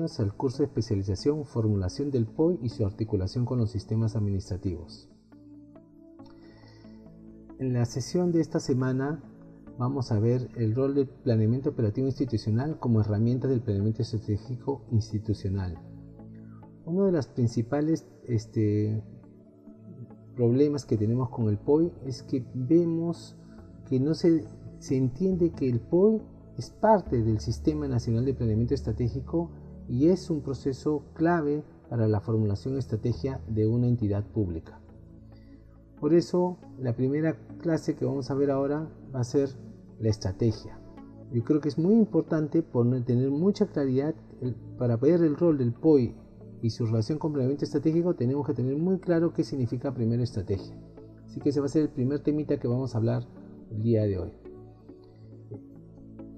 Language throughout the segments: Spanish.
bienvenidos al curso de especialización Formulación del POI y su articulación con los sistemas administrativos. En la sesión de esta semana vamos a ver el rol del planeamiento operativo institucional como herramienta del planeamiento estratégico institucional. Uno de los principales problemas que tenemos con el POI es que vemos que no se entiende que el POI es parte del Sistema Nacional de Planeamiento Estratégico y es un proceso clave para la formulación de estrategia de una entidad pública. Por eso, la primera clase que vamos a ver ahora va a ser la estrategia. Yo creo que es muy importante tener mucha claridad para ver el rol del POI y su relación con planeamiento estratégico. Tenemos que tener muy claro qué significa primero estrategia. Así que ese va a ser el primer temita que vamos a hablar el día de hoy.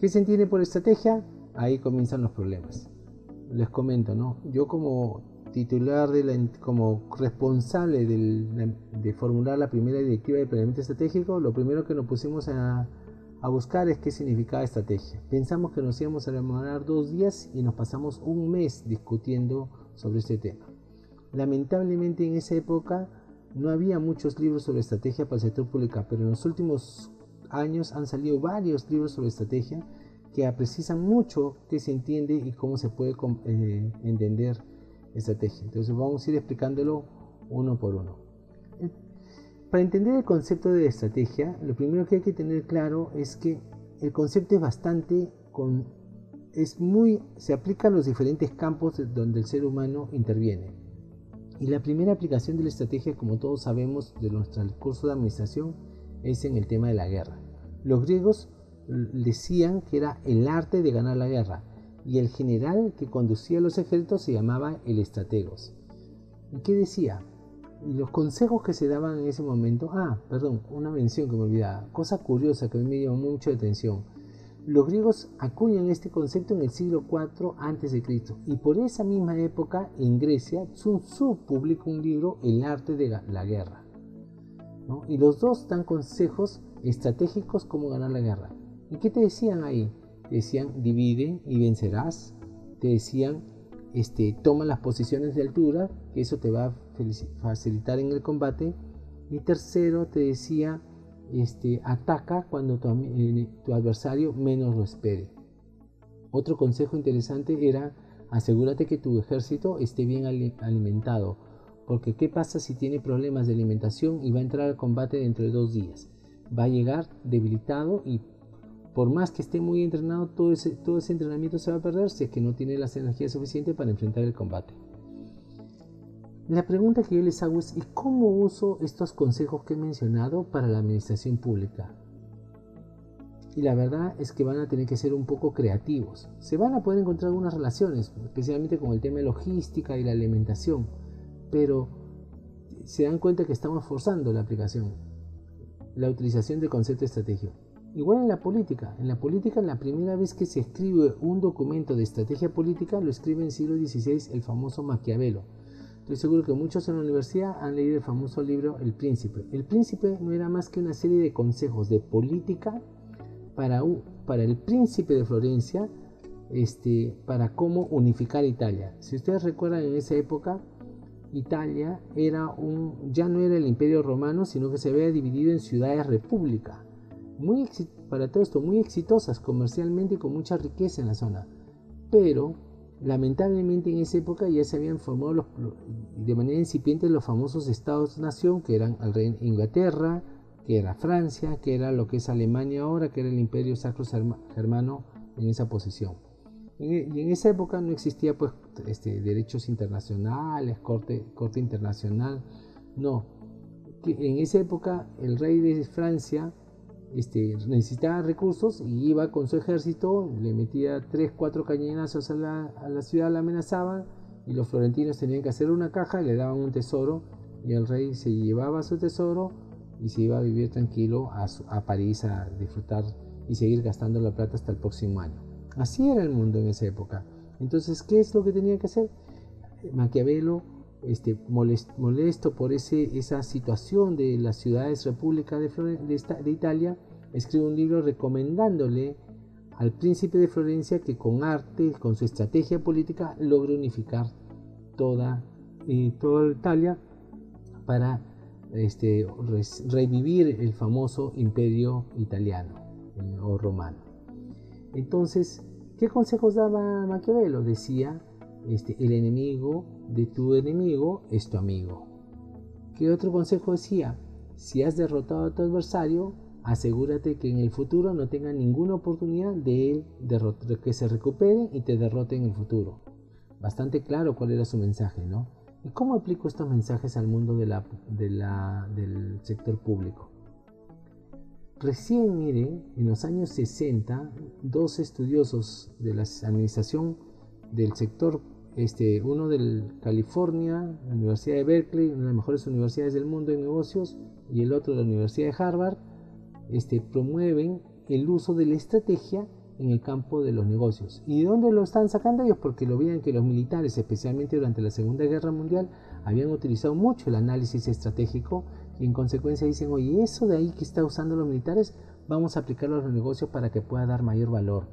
¿Qué se entiende por estrategia? Ahí comienzan los problemas. Les comento, ¿no? Yo como titular, como responsable de formular la primera directiva de planeamiento estratégico, lo primero que nos pusimos a buscar es qué significaba estrategia. Pensamos que nos íbamos a demorar 2 días y nos pasamos un mes discutiendo sobre este tema. Lamentablemente en esa época no había muchos libros sobre estrategia para el sector público, pero en los últimos años han salido varios libros sobre estrategia que precisan mucho qué se entiende y cómo se puede entender estrategia. Entonces vamos a ir explicándolo uno por uno. Para entender el concepto de estrategia, lo primero que hay que tener claro es que el concepto se aplica a los diferentes campos donde el ser humano interviene. Y la primera aplicación de la estrategia, como todos sabemos de nuestro curso de administración, es en el tema de la guerra. Los griegos decían que era el arte de ganar la guerra y el general que conducía los ejércitos se llamaba el estrategos. ¿Y qué decía? Y los consejos que se daban en ese momento, una mención que me olvidaba, cosa curiosa que a mí me llamó mucho la atención. Los griegos acuñan este concepto en el siglo IV a.C. y por esa misma época en Grecia Sun Tzu publica un libro, El arte de la guerra, ¿no? Y los dos dan consejos estratégicos cómo ganar la guerra. ¿Y qué te decían ahí? Te decían divide y vencerás. Te decían toma las posiciones de altura, que eso te va a facilitar en el combate. Y tercero te decía ataca cuando tu adversario menos lo espere. Otro consejo interesante era asegúrate que tu ejército esté bien alimentado, porque ¿qué pasa si tiene problemas de alimentación y va a entrar al combate dentro de 2 días? Va a llegar debilitado y por más que esté muy entrenado, todo ese entrenamiento se va a perder si es que no tiene las energías suficientes para enfrentar el combate. La pregunta que yo les hago es, ¿y cómo uso estos consejos que he mencionado para la administración pública? Y la verdad es que van a tener que ser un poco creativos. Se van a poder encontrar algunas relaciones, especialmente con el tema de logística y la alimentación, pero se dan cuenta que estamos forzando la aplicación, la utilización del concepto de estrategia. Igual en la política, la primera vez que se escribe un documento de estrategia política lo escribe en el siglo XVI el famoso Maquiavelo. Estoy seguro que muchos en la universidad han leído el famoso libro El Príncipe. El Príncipe no era más que una serie de consejos de política para el príncipe de Florencia, para cómo unificar Italia. Si ustedes recuerdan, en esa época Italia ya no era el Imperio Romano, sino que se había dividido en ciudades-república. Para todo esto, muy exitosas comercialmente y con mucha riqueza en la zona. Pero, lamentablemente, en esa época ya se habían formado de manera incipiente los famosos estados-nación, que eran el Reino de Inglaterra, que era Francia, que era lo que es Alemania ahora, que era el Imperio Sacro Germano en esa posición. Y en esa época no existía derechos internacionales, corte internacional, no. En esa época el rey de Francia necesitaba recursos y iba con su ejército, le metía 3-4 cañonazos a la ciudad, la amenazaban y los florentinos tenían que hacer una caja y le daban un tesoro y el rey se llevaba su tesoro y se iba a vivir tranquilo a París a disfrutar y seguir gastando la plata hasta el próximo año. Así era el mundo en esa época. Entonces, ¿qué es lo que tenía que hacer? Maquiavelo, molesto por esa situación de las ciudades repúblicas de Italia, escribe un libro recomendándole al príncipe de Florencia que con arte, con su estrategia política, logre unificar toda Italia para revivir el famoso imperio italiano o romano. Entonces, ¿qué consejos daba Maquiavelo? Decía, el enemigo de tu enemigo es tu amigo. ¿Qué otro consejo decía? Si has derrotado a tu adversario, asegúrate que en el futuro no tenga ninguna oportunidad de él que se recupere y te derrote en el futuro. Bastante claro cuál era su mensaje, ¿no? ¿Y cómo aplico estos mensajes al mundo del sector público? Recién, miren, en los años 60, dos estudiosos de la administración del sector, uno de California, la Universidad de Berkeley, una de las mejores universidades del mundo en negocios, y el otro de la Universidad de Harvard, promueven el uso de la estrategia en el campo de los negocios. ¿Y de dónde lo están sacando ellos? Porque lo veían que los militares, especialmente durante la Segunda Guerra Mundial, habían utilizado mucho el análisis estratégico y en consecuencia dicen, oye, eso de ahí que está usando los militares, vamos a aplicarlo a los negocios para que pueda dar mayor valor.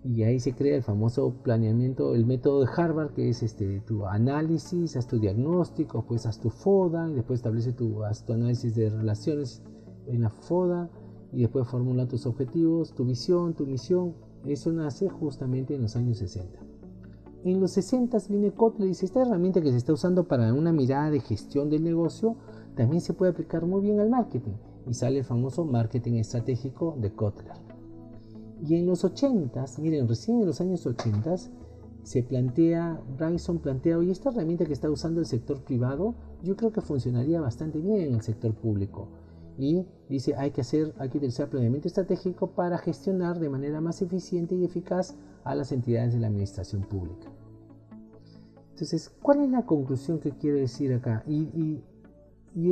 Y ahí se crea el famoso planeamiento, el método de Harvard, que es tu análisis, haz tu diagnóstico, pues haz tu FODA, y después haz tu análisis de relaciones en la FODA, y después formula tus objetivos, tu visión, tu misión. Eso nace justamente en los años 60. En los 60 viene Kotler y dice, esta herramienta que se está usando para una mirada de gestión del negocio también se puede aplicar muy bien al marketing. Y sale el famoso marketing estratégico de Kotler. Y en los 80, miren, recién en los años 80 Bryson plantea, oye, esta herramienta que está usando el sector privado, yo creo que funcionaría bastante bien en el sector público. Y dice, hay que utilizar planeamiento estratégico para gestionar de manera más eficiente y eficaz a las entidades de la administración pública. Entonces, ¿cuál es la conclusión que quiero decir acá? Y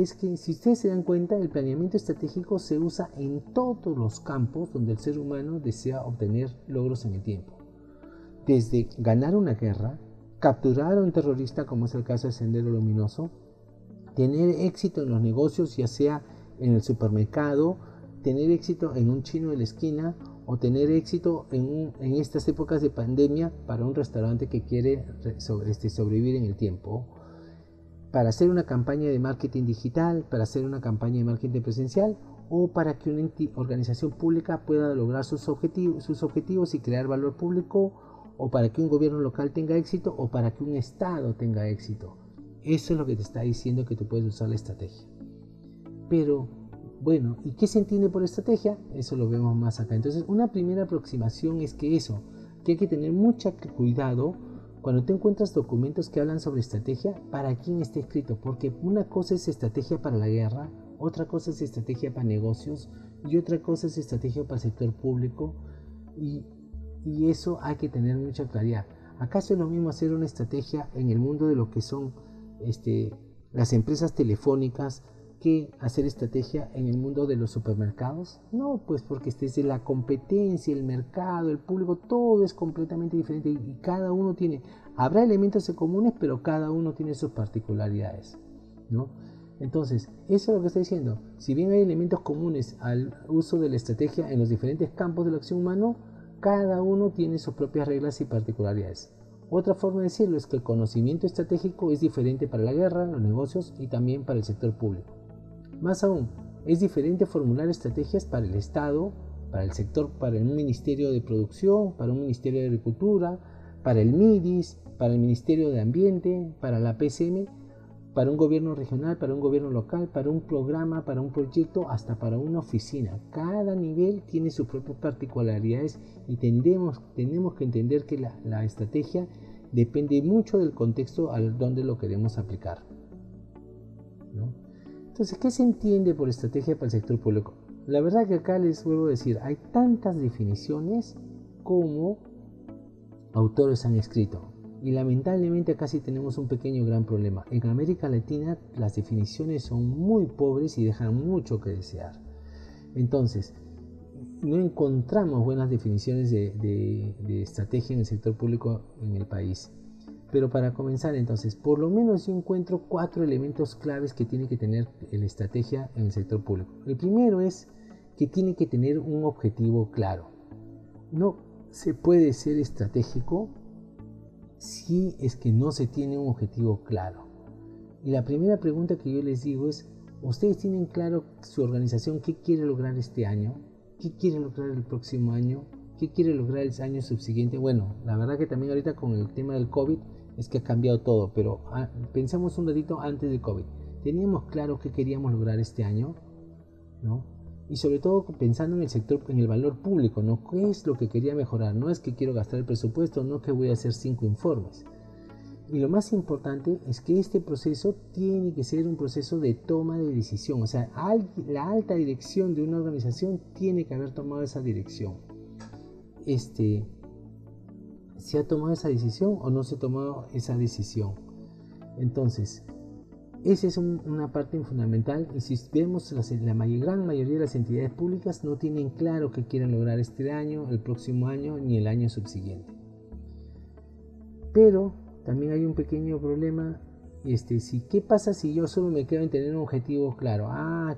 es que, si ustedes se dan cuenta, el planeamiento estratégico se usa en todos los campos donde el ser humano desea obtener logros en el tiempo. Desde ganar una guerra, capturar a un terrorista, como es el caso de Sendero Luminoso, tener éxito en los negocios, ya sea en el supermercado, tener éxito en un chino de la esquina o tener éxito en estas épocas de pandemia para un restaurante que quiere sobrevivir en el tiempo, para hacer una campaña de marketing digital, para hacer una campaña de marketing presencial o para que una organización pública pueda lograr sus objetivos y crear valor público, o para que un gobierno local tenga éxito o para que un estado tenga éxito. Eso es lo que te está diciendo que tú puedes usar la estrategia. Pero, bueno, ¿y qué se entiende por estrategia? Eso lo vemos más acá. Entonces, una primera aproximación es que hay que tener mucho cuidado cuando te encuentras documentos que hablan sobre estrategia, para quién está escrito. Porque una cosa es estrategia para la guerra, otra cosa es estrategia para negocios y otra cosa es estrategia para el sector público. Y eso hay que tener mucha claridad. ¿Acaso es lo mismo hacer una estrategia en el mundo de lo que son las empresas telefónicas que hacer estrategia en el mundo de los supermercados? No, pues porque desde la competencia, el mercado, el público, todo es completamente diferente y cada uno habrá elementos en comunes, pero cada uno tiene sus particularidades, ¿no? Entonces, eso es lo que está diciendo. Si bien hay elementos comunes al uso de la estrategia en los diferentes campos de la acción humana, cada uno tiene sus propias reglas y particularidades. Otra forma de decirlo es que el conocimiento estratégico es diferente para la guerra, los negocios y también para el sector público. Más aún, es diferente formular estrategias para el Estado, para el sector, para un Ministerio de Producción, para un Ministerio de Agricultura, para el MIDIS, para el Ministerio de Ambiente, para la PCM, para un gobierno regional, para un gobierno local, para un programa, para un proyecto, hasta para una oficina. Cada nivel tiene sus propias particularidades y tenemos que entender que la estrategia depende mucho del contexto al donde lo queremos aplicar, ¿no? Entonces, ¿qué se entiende por estrategia para el sector público? La verdad que acá les vuelvo a decir, hay tantas definiciones como autores han escrito. Y lamentablemente acá sí tenemos un pequeño gran problema. En América Latina las definiciones son muy pobres y dejan mucho que desear. Entonces, no encontramos buenas definiciones de estrategia en el sector público en el país. Pero para comenzar, entonces, por lo menos yo encuentro 4 elementos claves que tiene que tener la estrategia en el sector público. El primero es que tiene que tener un objetivo claro. No se puede ser estratégico si es que no se tiene un objetivo claro. Y la primera pregunta que yo les digo es, ¿ustedes tienen claro su organización qué quiere lograr este año? ¿Qué quiere lograr el próximo año? ¿Qué quiere lograr el año subsiguiente? Bueno, la verdad que también ahorita con el tema del COVID es que ha cambiado todo, pero pensamos un ratito antes del COVID. ¿Teníamos claro qué queríamos lograr este año? ¿No? Y sobre todo pensando en el sector, en el valor público, ¿no? ¿Qué es lo que quería mejorar? No es que quiero gastar el presupuesto, no que voy a hacer 5 informes. Y lo más importante es que este proceso tiene que ser un proceso de toma de decisión. O sea, la alta dirección de una organización tiene que haber tomado esa dirección. ¿Se ha tomado esa decisión o no se ha tomado esa decisión? Entonces, esa es una parte fundamental. Y si vemos, la gran mayoría de las entidades públicas no tienen claro qué quieren lograr este año, el próximo año, ni el año subsiguiente. Pero también hay un pequeño problema. ¿Qué pasa si yo solo me quedo en tener un objetivo claro?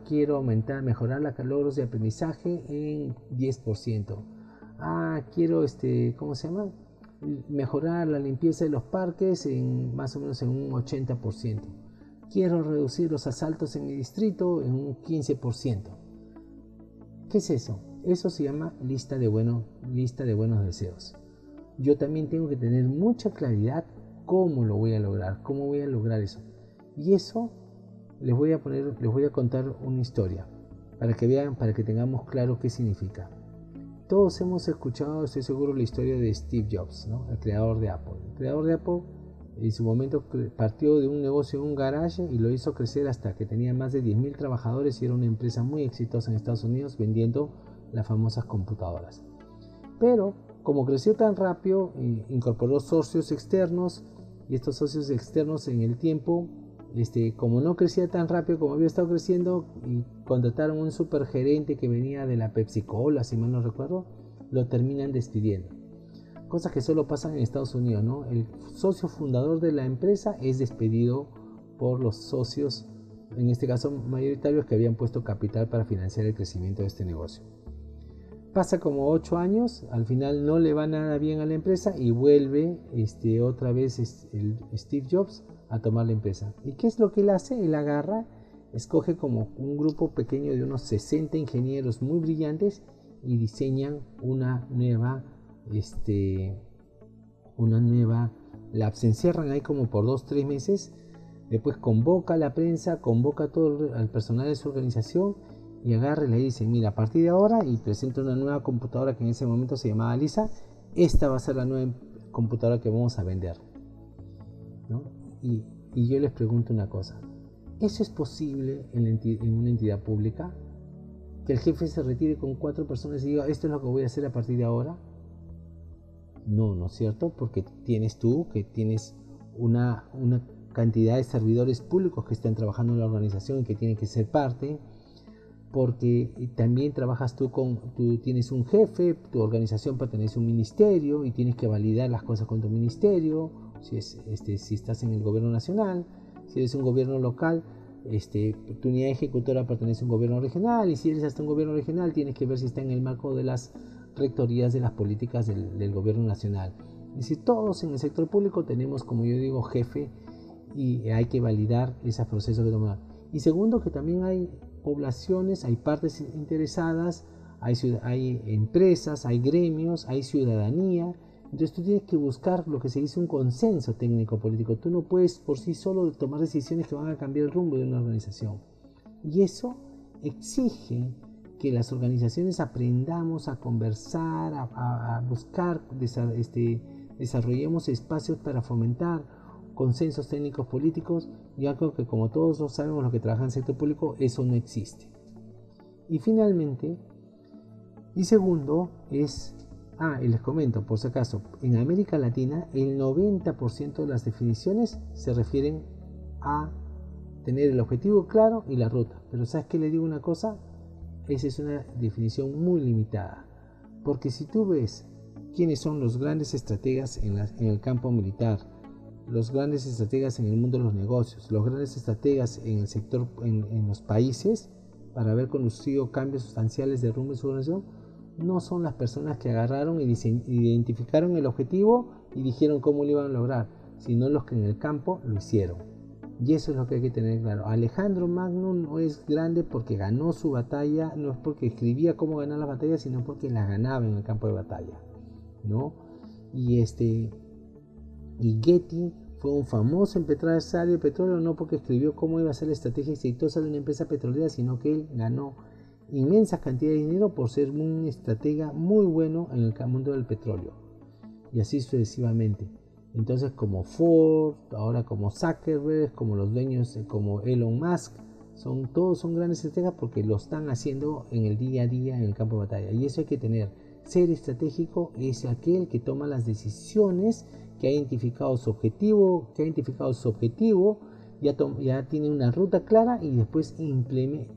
Quiero mejorar los logros de aprendizaje en 10%. Quiero, mejorar la limpieza de los parques en más o menos en un 80%. Quiero reducir los asaltos en mi distrito en un 15%. ¿Qué es eso? Eso se llama lista de buenos deseos. Yo también tengo que tener mucha claridad cómo lo voy a lograr, cómo voy a lograr eso. Y eso les voy a contar una historia para que vean, para que tengamos claro qué significa. Todos hemos escuchado, estoy seguro, la historia de Steve Jobs, ¿no? El creador de Apple. El creador de Apple en su momento partió de un negocio en un garage y lo hizo crecer hasta que tenía más de 10.000 trabajadores y era una empresa muy exitosa en Estados Unidos vendiendo las famosas computadoras. Pero como creció tan rápido, incorporó socios externos y estos socios externos en el tiempo, como no crecía tan rápido como había estado creciendo, y contrataron un supergerente que venía de la Pepsi Cola, si mal no recuerdo, lo terminan despidiendo. Cosas que solo pasan en Estados Unidos, ¿no? El socio fundador de la empresa es despedido por los socios, en este caso mayoritarios, que habían puesto capital para financiar el crecimiento de este negocio. Pasa como 8 años, al final no le va nada bien a la empresa y vuelve otra vez el Steve Jobs a tomar la empresa. ¿Y qué es lo que él hace? Él agarra, escoge como un grupo pequeño de unos 60 ingenieros muy brillantes y diseñan una nueva lab. Se encierran ahí como por 2-3 meses, después convoca a la prensa, convoca a todo el personal de su organización y agarra y le dice, mira, a partir de ahora, y presenta una nueva computadora que en ese momento se llamaba Lisa, esta va a ser la nueva computadora que vamos a vender, ¿no? Y yo les pregunto una cosa, ¿eso es posible en una entidad pública? ¿Que el jefe se retire con 4 personas y diga, esto es lo que voy a hacer a partir de ahora? No, ¿no es cierto? Porque tienes una cantidad de servidores públicos que están trabajando en la organización y que tienen que ser parte, porque también trabajas tú tienes un jefe, tu organización pertenece a un ministerio y tienes que validar las cosas con tu ministerio, si estás en el gobierno nacional, si eres un gobierno local, tu unidad ejecutora pertenece a un gobierno regional, y si eres hasta un gobierno regional tienes que ver si está en el marco de las rectorías de las políticas del gobierno nacional. Es decir, todos en el sector público tenemos, como yo digo, jefe, y hay que validar ese proceso que toma. Y segundo, que también hay poblaciones, hay partes interesadas, hay empresas, hay gremios, hay ciudadanía. Entonces tú tienes que buscar lo que se dice un consenso técnico-político. Tú no puedes por sí solo tomar decisiones que van a cambiar el rumbo de una organización. Y eso exige que las organizaciones aprendamos a conversar, a buscar, desarrollemos espacios para fomentar consensos técnicos políticos. Yo creo que, como todos lo sabemos, los que trabajan en el sector público, eso no existe. Y finalmente, y segundo es, y les comento por si acaso, en América Latina el 90% de las definiciones se refieren a tener el objetivo claro y la ruta. Pero ¿sabes qué? Le digo una cosa, esa es una definición muy limitada, porque si tú ves quiénes son los grandes estrategas en el campo militar, los grandes estrategas en el mundo de los negocios, los grandes estrategas en el sector, en los países, para haber conducido cambios sustanciales de rumbo en su organización, no son las personas que agarraron y identificaron el objetivo y dijeron cómo lo iban a lograr, sino los que en el campo lo hicieron. Y eso es lo que hay que tener claro. Alejandro Magno no es grande porque ganó su batalla, no es porque escribía cómo ganar las batallas, sino porque las ganaba en el campo de batalla, ¿no? Y Getty fue un famoso empresario de petróleo, no porque escribió cómo iba a ser la estrategia exitosa de una empresa petrolera, sino que él ganó inmensas cantidades de dinero por ser un estratega muy bueno en el mundo del petróleo, y así sucesivamente. Entonces, como Ford, ahora como Zuckerberg, como los dueños, como Elon Musk, todos son grandes estrategas porque lo están haciendo en el día a día en el campo de batalla. Y eso hay que tener. Ser estratégico es aquel que toma las decisiones, que ha identificado su objetivo, ya tiene una ruta clara y después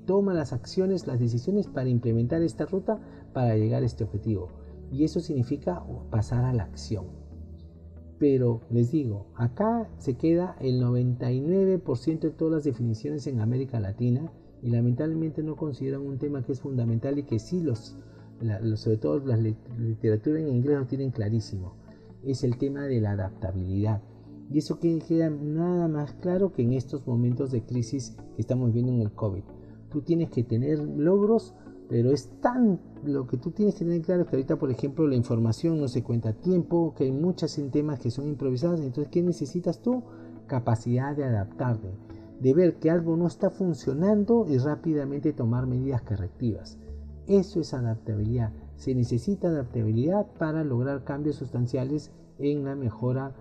toma las acciones, las decisiones para implementar esta ruta para llegar a este objetivo. Y eso significa pasar a la acción. Pero les digo, acá se queda el 99% de todas las definiciones en América Latina y lamentablemente no consideran un tema que es fundamental y que sí sobre todo la literatura en inglés lo tienen clarísimo. Es el tema de la adaptabilidad. Y eso queda nada más claro que en estos momentos de crisis que estamos viviendo en el COVID. Tú tienes que tener logros, pero lo que tú tienes que tener claro es que ahorita, por ejemplo, la información no se cuenta a tiempo, que hay muchos temas que son improvisados. Entonces, ¿qué necesitas tú? Capacidad de adaptarte, de ver que algo no está funcionando y rápidamente tomar medidas correctivas. Eso es adaptabilidad. Se necesita adaptabilidad para lograr cambios sustanciales en la mejora,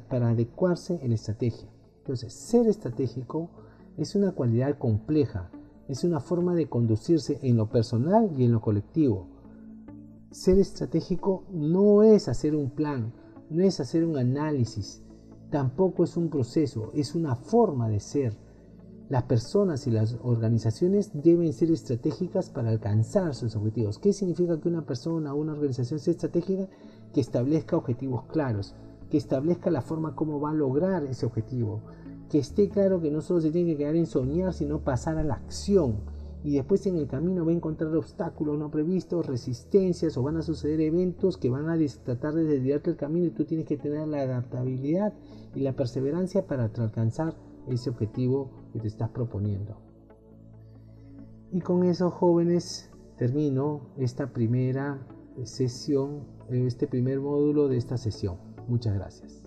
para adecuarse en la estrategia. Entonces, ser estratégico es una cualidad compleja. Es una forma de conducirse en lo personal y en lo colectivo. Ser estratégico no es hacer un plan, no es hacer un análisis, tampoco es un proceso, es una forma de ser. Las personas y las organizaciones deben ser estratégicas para alcanzar sus objetivos. ¿Qué significa que una persona o una organización sea estratégica? Que establezca objetivos claros, que establezca la forma como va a lograr ese objetivo, que esté claro que no solo se tiene que quedar en soñar, sino pasar a la acción. Y después en el camino va a encontrar obstáculos no previstos, resistencias, o van a suceder eventos que van a tratar de desviarte el camino, y tú tienes que tener la adaptabilidad y la perseverancia para alcanzar ese objetivo que te estás proponiendo. Y con eso, jóvenes, termino esta primera sesión, este primer módulo de esta sesión. Muchas gracias.